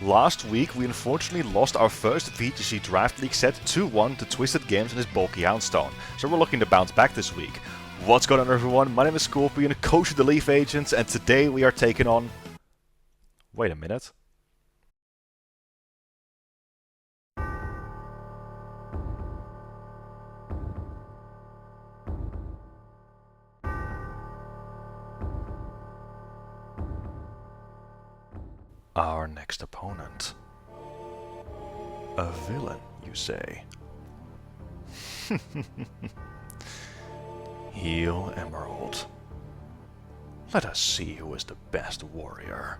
Last week we unfortunately lost our first VGC Draft League set 2-1 to Twisted Games and his bulky Houndstone, so we're looking to bounce back this week. What's going on everyone, my name is Scorpion, coach of the L.E.A.F agents, and today we are taking on... Wait a minute. Our next opponent. A villain, you say? Heal Emerald. Let us see who is the best warrior.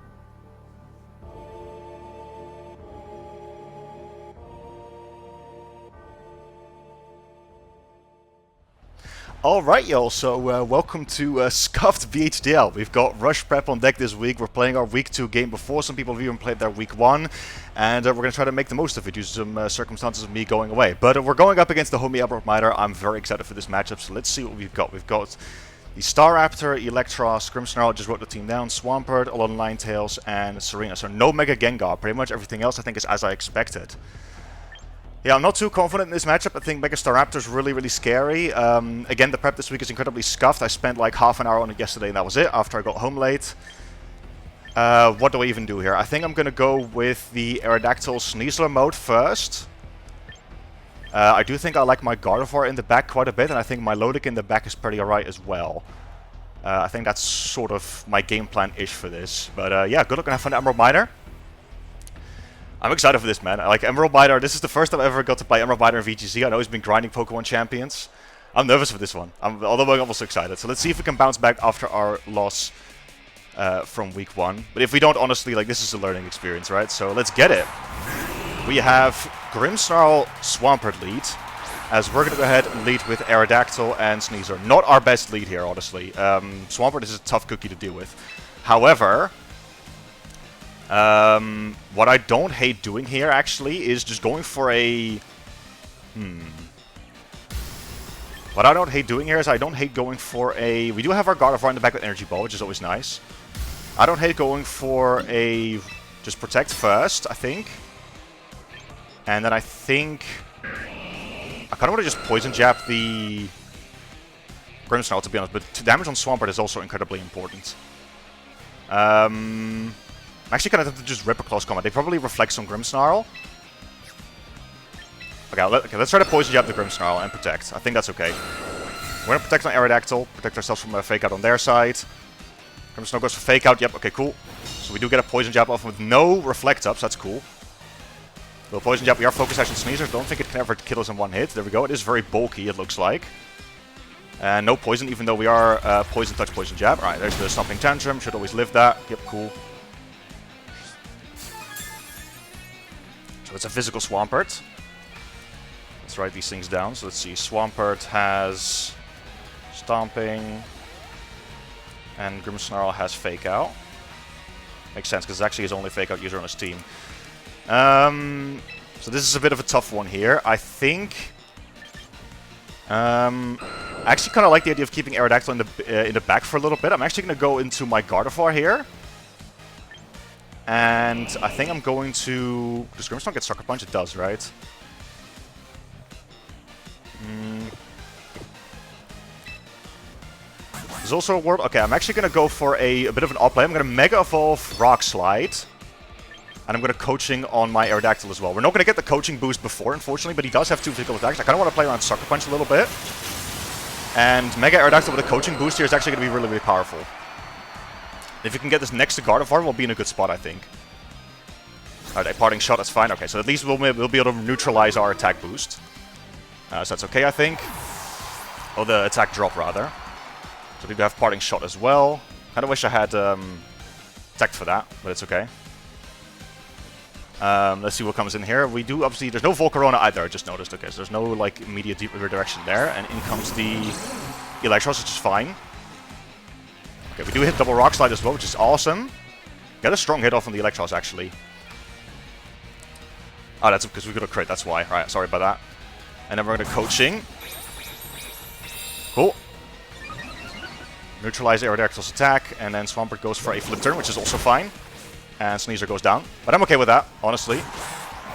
Alright y'all, so welcome to Scuffed BHDL. We've got Rush Prep on deck this week. We're playing our week 2 game before. Some people have even played their week 1. And we're going to try to make the most of it due to some circumstances of me going away. But we're going up against the homie Emeraldminer. I'm very excited for this matchup, so let's see what we've got. We've got the Staraptor, Electros, Grimmsnarl, just wrote the team down, Swampert, a lot of Ninetales, and Serena. So no Mega Gengar. Pretty much everything else I think is as I expected. Yeah, I'm not too confident in this matchup. I think Mega Staraptor is really scary. Again, the prep this week is incredibly scuffed. I spent like half an hour on it yesterday and that was it, after I got home late. What do I even do here? I think I'm going to go with the Aerodactyl Sneasler mode first. I do think I like my Gardevoir in the back quite a bit, and I think my Lodic in the back is pretty alright as well. I think that's sort of my game plan-ish for this. But yeah, good luck and have fun, Emeraldminer. I'm excited for this, man. I like Emeraldminer. This is the first time I ever got to play Emeraldminer in VGC. I know he's been grinding Pokémon Champions. I'm nervous for this one, although I'm also excited. So let's see if we can bounce back after our loss from week 1. But if we don't, honestly, like, this is a learning experience, right? So let's get it. We have Grimmsnarl Swampert lead, as we're going to go ahead and lead with Aerodactyl and Sneasler. Not our best lead here, honestly. Swampert is a tough cookie to deal with. However... what I don't hate doing here, actually, is just going for a... What I don't hate doing here is I don't hate going for a... We do have our Gardevoir in the back with Energy Ball, which is always nice. I don't hate going for a... Just Protect first, I think. And then I think... I kind of want to just Poison Jab the... Grimmsnarl, to be honest, but damage on Swampert is also incredibly important. I'm actually going to have to just rip a close combat. They probably reflect some Grimmsnarl. Okay, let's try to Poison Jab the Grimmsnarl and Protect. I think that's okay. We're going to Protect on Aerodactyl, protect ourselves from a Fake Out on their side. Grimmsnarl goes for Fake Out, yep, okay, cool. So we do get a Poison Jab off with no Reflect Ups, that's cool. We'll Poison Jab, we are Focus Action Sneasler, don't think it can ever kill us in one hit. There we go, it is very bulky, it looks like. And no Poison, even though we are Poison Touch, Poison Jab. Alright, there's the Stomping Tantrum, should always live that. Yep, cool. So it's a physical Swampert. Let's write these things down. So let's see. Swampert has Stomping. And Grimmsnarl has Fake Out. Makes sense, because it's actually his only Fake Out user on his team. So this is a bit of a tough one here. I think... I actually kind of like the idea of keeping Aerodactyl in the back for a little bit. I'm actually going to go into my Gardevoir here. And I think I'm going to... Does Grimmsnarl get Sucker Punch? It does, right? There's also a word... Okay, I'm actually going to go for a bit of an odd play. I'm going to Mega Evolve Rock Slide. And I'm going to Coaching on my Aerodactyl as well. We're not going to get the Coaching boost before, unfortunately, but he does have 2 physical attacks. I kind of want to play around Sucker Punch a little bit. And Mega Aerodactyl with a Coaching boost here is actually going to be really powerful. If you can get this next to Gardevoir, we'll be in a good spot, I think. Alright, a Parting Shot, that's fine. Okay, so at least we'll be able to neutralize our attack boost. So that's okay, I think. Oh, the attack drop, rather. So we do have Parting Shot as well. Kind of wish I had Tact for that, but it's okay. Let's see what comes in here. We do, obviously, there's no Volcarona either, I just noticed. Okay, so there's no, like, immediate deep redirection there. And in comes the Electros, which is fine. Okay, we do hit double Rock Slide as well, which is awesome. Got a strong hit off on the Electros, actually. Oh, that's because we got a crit, that's why. Alright, sorry about that. And then we're going to Coaching. Cool. Neutralize Aerodactyl's attack, and then Swampert goes for a Flip Turn, which is also fine. And Sneasel goes down. But I'm okay with that, honestly.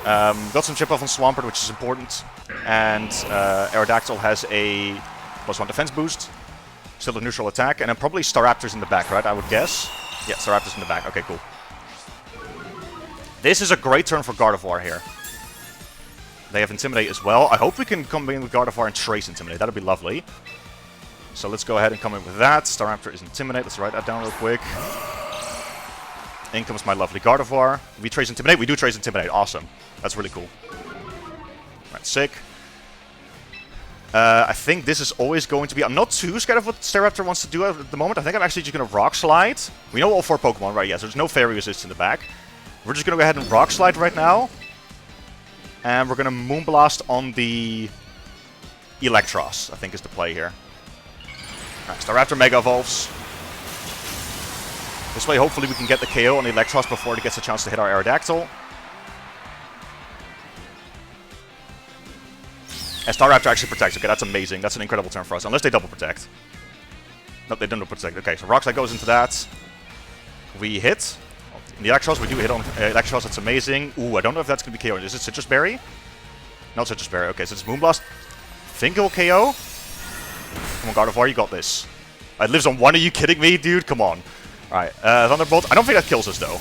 Got some chip off on Swampert, which is important. And Aerodactyl has a +1 defense boost. Still a neutral attack. And then probably Staraptor's in the back, right? I would guess. Yeah, Staraptor's in the back. Okay, cool. This is a great turn for Gardevoir here. They have Intimidate as well. I hope we can come in with Gardevoir and Trace Intimidate. That would be lovely. So let's go ahead and come in with that. Staraptor is Intimidate. Let's write that down real quick. In comes my lovely Gardevoir. We Trace Intimidate. We do Trace Intimidate. Awesome. That's really cool. Right, sick. I think this is always going to be... I'm not too scared of what Staraptor wants to do at the moment. I think I'm actually just going to Rock Slide. We know all 4 Pokemon, right? Yes, there's no Fairy Resist in the back. We're just going to go ahead and Rock Slide right now. And we're going to Moonblast on the Eelektross, I think is the play here. Alright, Staraptor Mega Evolves. This way, hopefully, we can get the KO on the Eelektross before it gets a chance to hit our Aerodactyl. And Staraptor actually protects. Okay, that's amazing. That's an incredible turn for us. Unless they double protect. Nope, they don't double protect. Okay, so Rock Slide goes into that. We hit. In the Eelektross, we do hit on Eelektross. That's amazing. Ooh, I don't know if that's going to be KO. Is it Citrus Berry? Not Citrus Berry. Okay, so it's Moonblast. Think it'll KO? Come on, Gardevoir, you got this. It lives on 1. Are you kidding me, dude? Come on. Alright, Thunderbolt. I don't think that kills us, though.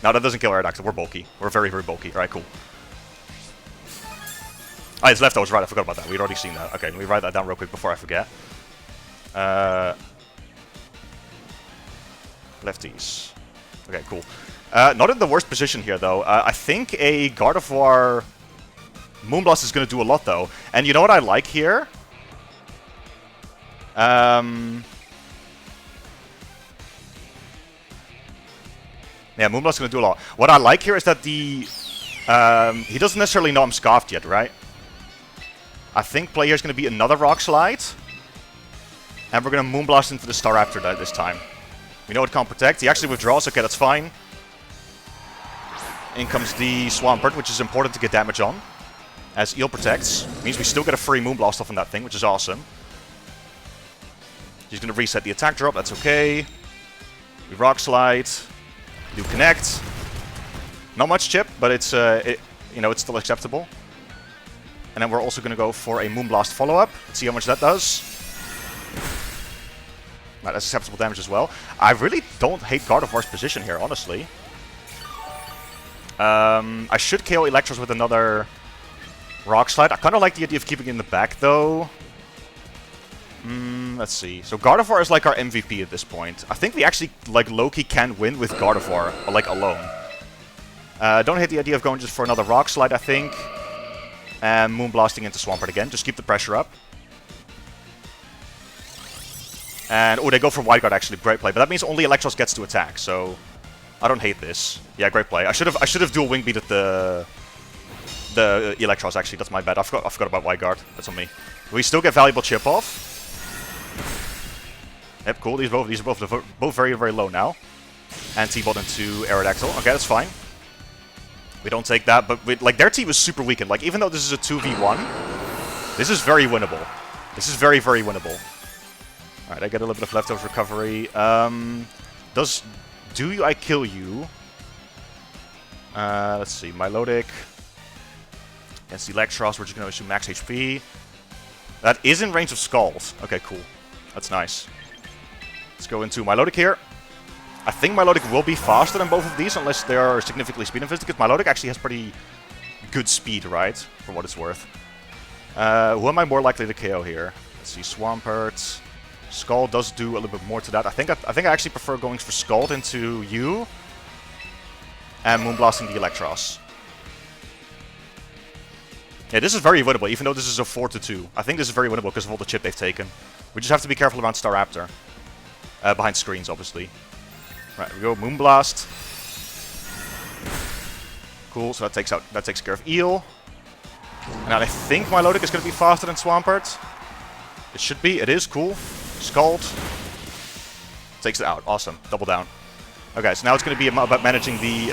No, that doesn't kill Aerodactyl. We're bulky. We're very, very bulky. Alright, cool. Ah, it's leftovers, right. I forgot about that. We'd already seen that. Okay, let me write that down real quick before I forget. Lefties. Okay, cool. Not in the worst position here, though. I think a Gardevoir Moonblast is going to do a lot, though. And you know what I like here? Yeah, Moonblast is going to do a lot. What I like here is that the... he doesn't necessarily know I'm Scoffed yet, right? I think play here is going to be another Rock Slide. And we're going to Moonblast into the Staraptor this time. We know it can't protect. He actually withdraws. Okay, that's fine. In comes the Swampert, which is important to get damage on. As Eel protects. Means we still get a free Moonblast off on that thing, which is awesome. He's going to reset the attack drop. That's okay. We Rock Slide. Do Connect. Not much chip, but it's you know, it's still acceptable. And then we're also going to go for a Moonblast follow-up. Let's see how much that does. Right, that's acceptable damage as well. I really don't hate Gardevoir's position here, honestly. I should KO Eelektross with another Rock Slide. I kind of like the idea of keeping it in the back, though. Let's see. So Gardevoir is like our MVP at this point. I think we actually, like, low-key can win with Gardevoir, like, alone. Don't hate the idea of going just for another Rock Slide, I think. And Moonblasting into Swampert again. Just keep the pressure up. And, oh, they go for Wide Guard, actually. Great play. But that means only Eelektross gets to attack, so... I don't hate this. Yeah, great play. I should have dual Wing Beated the Eelektross, actually. That's my bad. I forgot about Wide Guard. That's on me. We still get valuable chip off. Yep, cool. These are both very, very low now. And T-Bot into Aerodactyl. Okay, that's fine. We don't take that, but like their team is super weakened. Like, even though this is a 2v1, this is very winnable. This is very, very winnable. Alright, I get a little bit of leftover recovery. Do I kill you? Let's see. Milotic. Against Eelektross, we're just going to assume max HP. That is in range of Scald. Okay, cool. That's nice. Let's go into Milotic here. I think Milotic will be faster than both of these, unless they are significantly speed invested, because Milotic actually has pretty good speed, right? For what it's worth. Who am I more likely to KO here? Let's see, Swampert. Scald does do a little bit more to that. I think I actually prefer going for Scald into you. And Moonblasting the Eelektross. Yeah, this is very winnable, even though this is a 4-2. I think this is very winnable because of all the chip they've taken. We just have to be careful around Staraptor. Behind screens, obviously. Right, we go Moonblast. Cool, so that takes care of Eel. And I think Milotic is going to be faster than Swampert. It should be, it is, cool. Scald. Takes it out, awesome, double down. Okay, so now it's going to be about managing the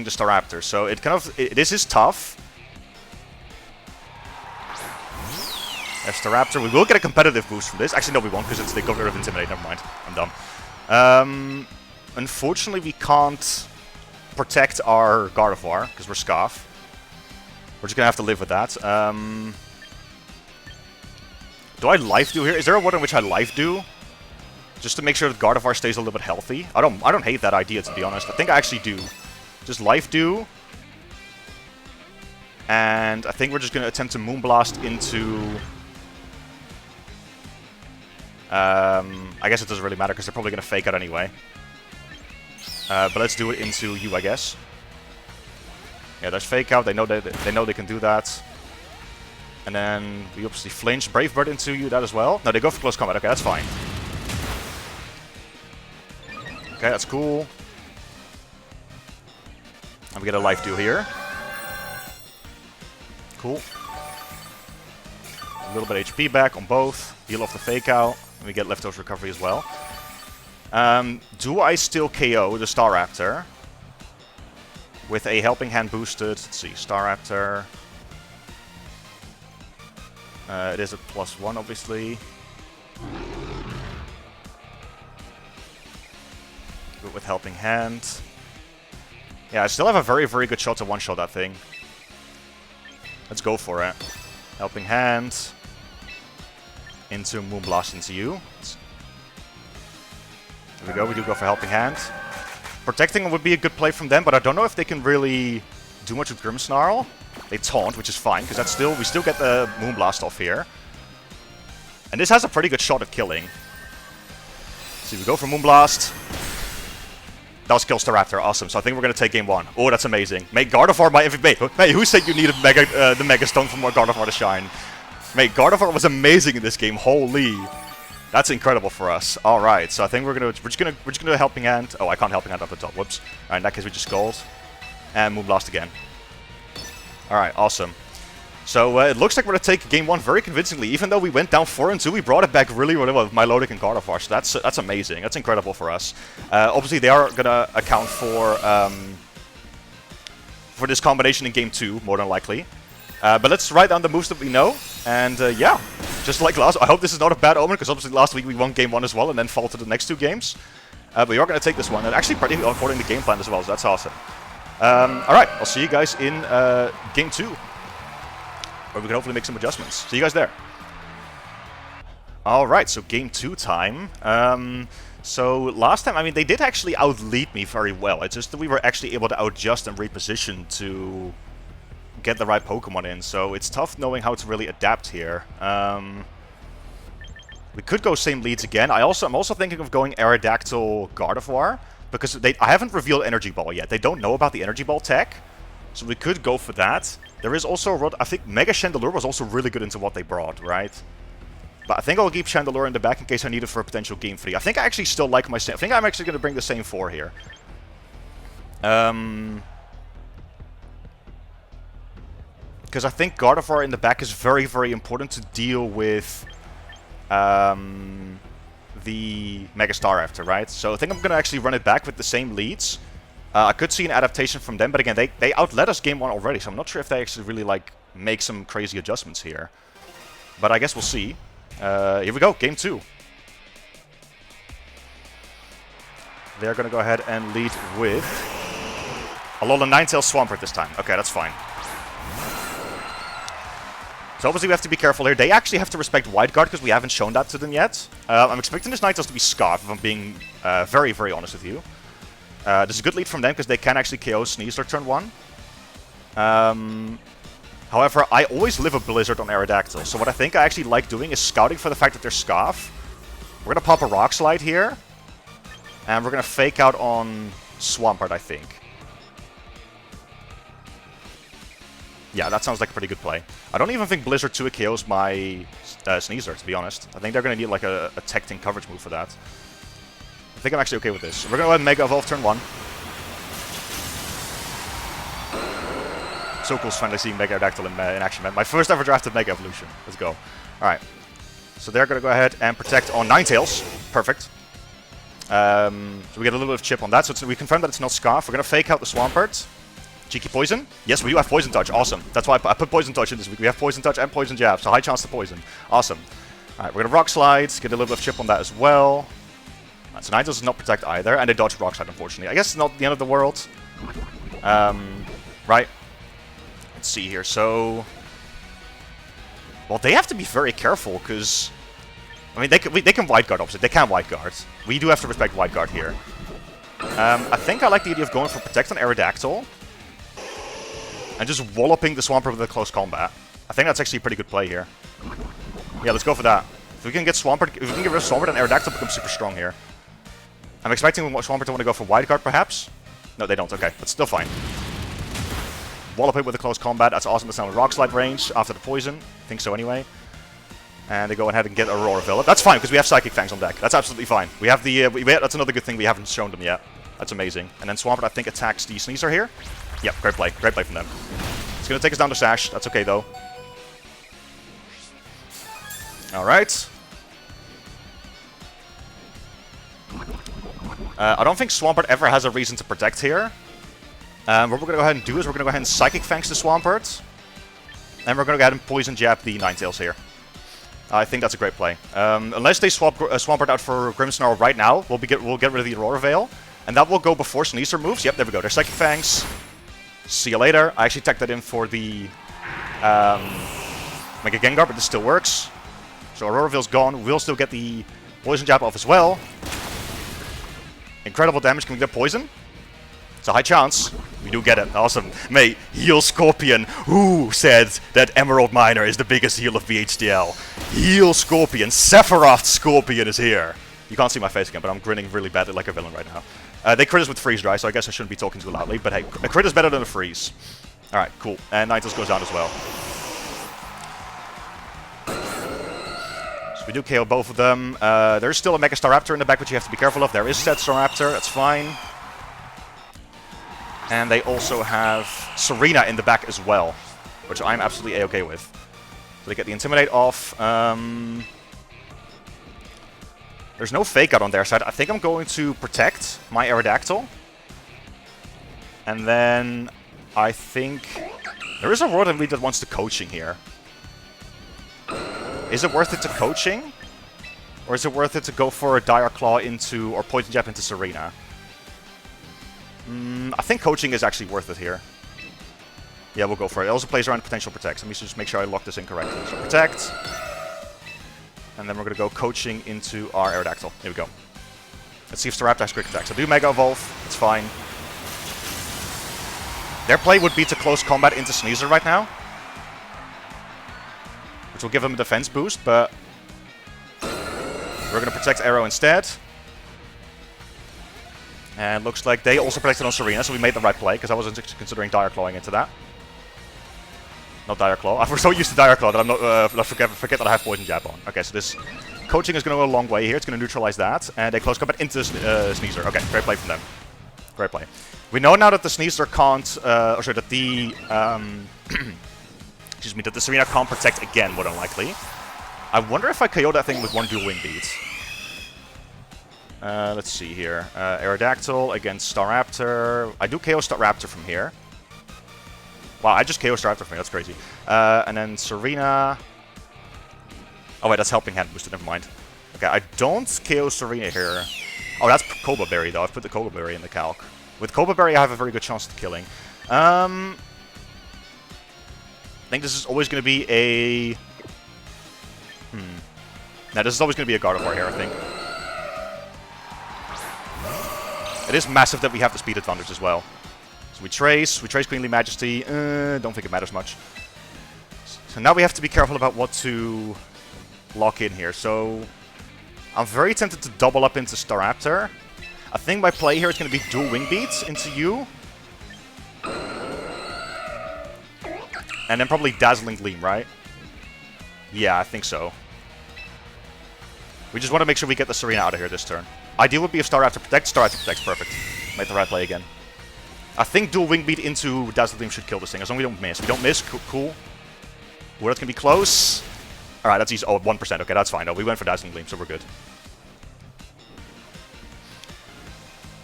Staraptor. So this is tough. There's Staraptor. We will get a competitive boost from this. Actually, no, we won't, because they got rid of Intimidate. Never mind. I'm dumb. Unfortunately, we can't protect our Gardevoir, because we're Scarf. We're just going to have to live with that. Do I Life Dew here? Is there a world in which I Life Dew? Just to make sure that Gardevoir stays a little bit healthy. I don't hate that idea, to be honest. I think I actually do. Just Life Dew. And I think we're just going to attempt to Moonblast into... I guess it doesn't really matter because they're probably going to fake out anyway. But let's do it into you, I guess. Yeah, there's fake out. They know they can do that. And then we obviously flinch. Brave Bird into you, that as well. No, they go for close combat. Okay, that's fine. Okay, that's cool. And we get a Life Dew here. Cool. A little bit HP back on both. Heal off the fake out. And we get Leftovers Recovery as well. Do I still KO the Staraptor? With a Helping Hand boosted. Let's see, Staraptor. It is a +1, obviously. Good with Helping Hand. Yeah, I still have a very, very good shot to one-shot that thing. Let's go for it. Helping Hand. Into Moonblast into you. There we go, we do go for Helping Hand. Protecting would be a good play from them, but I don't know if they can really do much with Grimmsnarl. They taunt, which is fine, because that's we still get the Moonblast off here. And this has a pretty good shot at killing. So we go for Moonblast. That was kill Staraptor, awesome. So I think we're going to take game 1. Oh, that's amazing. Make Gardevoir my MVP. Hey, who said you needed the Mega Stone for more Gardevoir to shine? Mate, Gardevoir was amazing in this game. Holy. That's incredible for us. Alright, so I think we're just gonna do a Helping Hand. Oh, I can't Helping Hand up the top. Whoops. Alright, in that case we just Scald. And Moonblast again. Alright, awesome. So it looks like we're going to take game 1 very convincingly. Even though we went down 4-2, we brought it back really, really well with Milotic and Gardevoir. So that's amazing. That's incredible for us. Obviously, they are going to account for this combination in game 2, more than likely. But let's write down the moves that we know. And yeah, just like last... I hope this is not a bad omen, because obviously last week we won game 1 as well and then faltered the next 2 games. But we are going to take this one. And actually pretty according to game plan as well, so that's awesome. Alright, I'll see you guys in game 2. Where we can hopefully make some adjustments. See you guys there. Alright, so game 2 time. So last time, I mean, they did actually out-lead me very well. It's just that we were actually able to adjust and reposition to get the right Pokemon in. So it's tough knowing how to really adapt here. We could go same leads again. I'm also thinking of going Aerodactyl Gardevoir. Because I haven't revealed Energy Ball yet. They don't know about the Energy Ball tech. So we could go for that. There is also a I think Mega Chandelure was also really good into what they brought, right? But I think I'll keep Chandelure in the back in case I need it for a potential game 3. I think I actually still like my... I think I'm actually going to bring the same 4 here. Because I think Gardevoir in the back is very, very important to deal with the Mega Staraptor, right? So I think I'm going to actually run it back with the same leads. I could see an adaptation from them, but again, they outled us game 1 already, so I'm not sure if they actually really, like, make some crazy adjustments here. But I guess we'll see. Here we go, game 2. They're going to go ahead and lead with Alola Ninetales Swampert this time. Okay, that's fine. So obviously we have to be careful here. They actually have to respect Wide Guard because we haven't shown that to them yet. I'm expecting this Ninetales to be Scarf, if I'm being very, very honest with you. This is a good lead from them because they can actually KO Sneasler turn 1. However, I always live a Blizzard on Aerodactyl. So what I think I actually like doing is scouting for the fact that they're Scarf. We're going to pop a Rock Slide here. And we're going to fake out on Swampert, I think. Yeah, that sounds like a pretty good play. I don't even think Blizzard 2 KOs my Sneasler, to be honest. I think they're going to need like a Tecting coverage move for that. I think I'm actually okay with this. We're going to go ahead and Mega Evolve turn 1. So cool finally seeing Mega Aerodactyl in action, man. My first ever drafted Mega Evolution. Let's go. Alright. So they're going to go ahead and protect on Ninetales. Perfect. So we get a little bit of chip on that. So we confirm that it's not Scarf. We're going to fake out the Swampert. Cheeky poison? Yes, we do have poison touch. Awesome. That's why I put poison touch in this week. We have poison touch and poison jab, so high chance to poison. Awesome. Alright, we're gonna rock slide, get a little bit of chip on that as well. So Ninetales does not protect either, and they dodge rock slide, unfortunately. I guess it's not the end of the world. Right. Let's see here. So, well, they have to be very careful because, I mean, they can wide guard opposite. They can wide guard. We do have to respect wide guard here. I think I like the idea of going for protect on Aerodactyl and just walloping the Swampert with a close combat. I think that's actually a pretty good play here. Yeah, let's go for that. If we can get Swampert, if we can get rid of Swampert, and Aerodactyl becomes super strong here. I'm expecting Swampert to want to go for wide guard, perhaps. No, they don't. Okay, that's still fine. Wallop it with a close combat. That's awesome. That's now in rock slide range after the poison. I think so anyway. And they go ahead and get Aurora Veil. That's fine because we have Psychic Fangs on deck. That's absolutely fine. We have the. That's another good thing we haven't shown them yet. That's amazing. And then Swampert, I think, attacks the Sneasler here. Yep, great play. Great play from them. It's going to take us down to Sash. That's okay, though. Alright. I don't think Swampert ever has a reason to protect here. What we're going to go ahead and do is we're going to go ahead and Psychic Fangs the Swampert. And we're going to go ahead and Poison Jab the Ninetales here. I think that's a great play. Unless they swap Swampert out for Grimmsnarl right now, we'll get rid of the Aurora Veil. And that will go before Sneasler moves. Yep, there we go. There's Psychic Fangs. See you later. I actually tacked that in for the Mega Gengar, but this still works. So Aurora Veil's gone. We'll still get the Poison Jab off as well. Incredible damage. Can we get poison? It's a high chance. We do get it. Awesome. Mate, Heal Scorpion. Who said that Emeraldminer is the biggest heal of VHDL? Heal Scorpion. Sephiroth Scorpion is here. You can't see my face again, but I'm grinning really badly like a villain right now. They crit us with Freeze Dry, so I guess I shouldn't be talking too loudly. But hey, a crit is better than a freeze. Alright, cool. And Ninetales goes down as well. So we do KO both of them. There's still a Mega Staraptor in the back, which you have to be careful of. There is said Staraptor. That's fine. And they also have Serena in the back as well, which I'm absolutely A-okay with. So they get the Intimidate off. There's no Fake Out on their side. I think I'm going to protect my Aerodactyl. And then I think there is a Rotom lead that wants to Coaching here. Is it worth it to Coaching? Or is it worth it to go for a Dire Claw into, or Poison Jab into Serena? I think Coaching is actually worth it here. Yeah, we'll go for it. It also plays around potential protects. Let me just make sure I lock this in correctly. So protect. And then we're going to go Coaching into our Aerodactyl. Here we go. Let's see if Staraptor has quick attacks. I do Mega Evolve. It's fine. Their play would be to close combat into Sneasler right now, which will give them a defense boost, but we're going to protect Aero instead. And looks like they also protected on Serena, so we made the right play, because I wasn't considering Dire Clawing into that. Not Dire Claw. I was so used to Dire Claw that I'm not, I forget that I have Poison Jab on. Okay, so this Coaching is going to go a long way here. It's going to neutralize that. And they close combat into Sneasler. Okay, great play from them. Great play. We know now that the Sneasler can't, sorry, that the, excuse me, that the Serena can't protect again, more than likely. I wonder if I KO that thing with one dual Wing Beat. Let's see here. Aerodactyl against Staraptor. I do KO Staraptor from here. Wow, I just KO Staraptor from here. That's crazy. And then Serena. Oh, wait, that's Helping Hand boosted. Never mind. Okay, I don't KO Serena here. Oh, that's Cobra Berry, though. I've put the Cobra Berry in the calc. With Cobra Berry, I have a very good chance of killing. I think this is always going to be a... Now, this is always going to be a Gardevoir here, I think. It is massive that we have the speed advantage as well. So we trace Queenly Majesty. Don't think it matters much. So now we have to be careful about what to lock in here. So I'm very tempted to double up into Staraptor. I think my play here is going to be dual Wing Beats into you. And then probably Dazzling Gleam, right? Yeah, I think so. We just want to make sure we get the Serena out of here this turn. Ideal would be if Staraptor protects. Staraptor protects, perfect. Make the right play again. I think dual Wing Beat into Dazzling Gleam should kill this thing, as long as we don't miss. We don't miss, cool. Ooh, that's going to be close. Alright, that's easy. Oh, 1%. Okay, that's fine. No, we went for Dazzling Gleam, so we're good.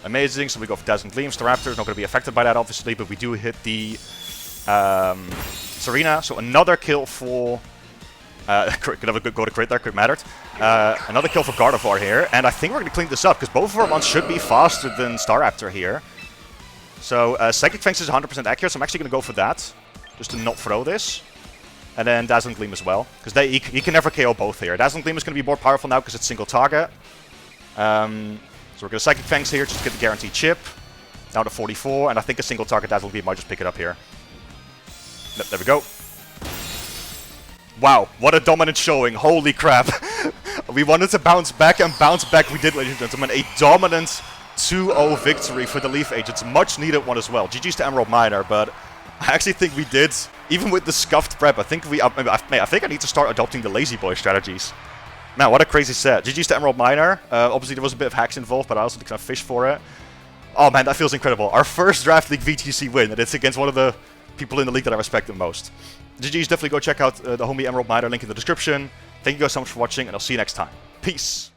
Amazing, so we go for Dazzling Gleam. Staraptor is not going to be affected by that, obviously, but we do hit the Serena, so another kill for... could have a good go to crit there, could have mattered. Another kill for Gardevoir here, and I think we're going to clean this up, because both of our ones should be faster than Staraptor here. So, Psychic Fangs is 100% accurate, so I'm actually going to go for that, just to not throw this. And then Dazzling Gleam as well, because he can never KO both here. Dazzling Gleam is going to be more powerful now, because it's single target. So we're going to Psychic Fangs here, just to get the guaranteed chip. Down to 44, and I think a single target Dazzling Gleam might just pick it up here. There we go. Wow, what a dominant showing, holy crap. We wanted to bounce back, and bounce back we did, ladies and gentlemen. A dominant 2-0 victory for the L.E.A.F agents. Much needed one as well. GG's to Emeraldminer, but I actually think we did, even with the scuffed prep, I think I need to start adopting the lazy boy strategies. Man, what a crazy set. GG's to Emeraldminer. Obviously there was a bit of hacks involved, but I also kind of fished for it. Oh man, that feels incredible. Our first Draft League VGC win, and it's against one of the people in the league that I respect the most. GG's, definitely go check out the homie Emeraldminer, link in the description. Thank you guys so much for watching, and I'll see you next time. Peace!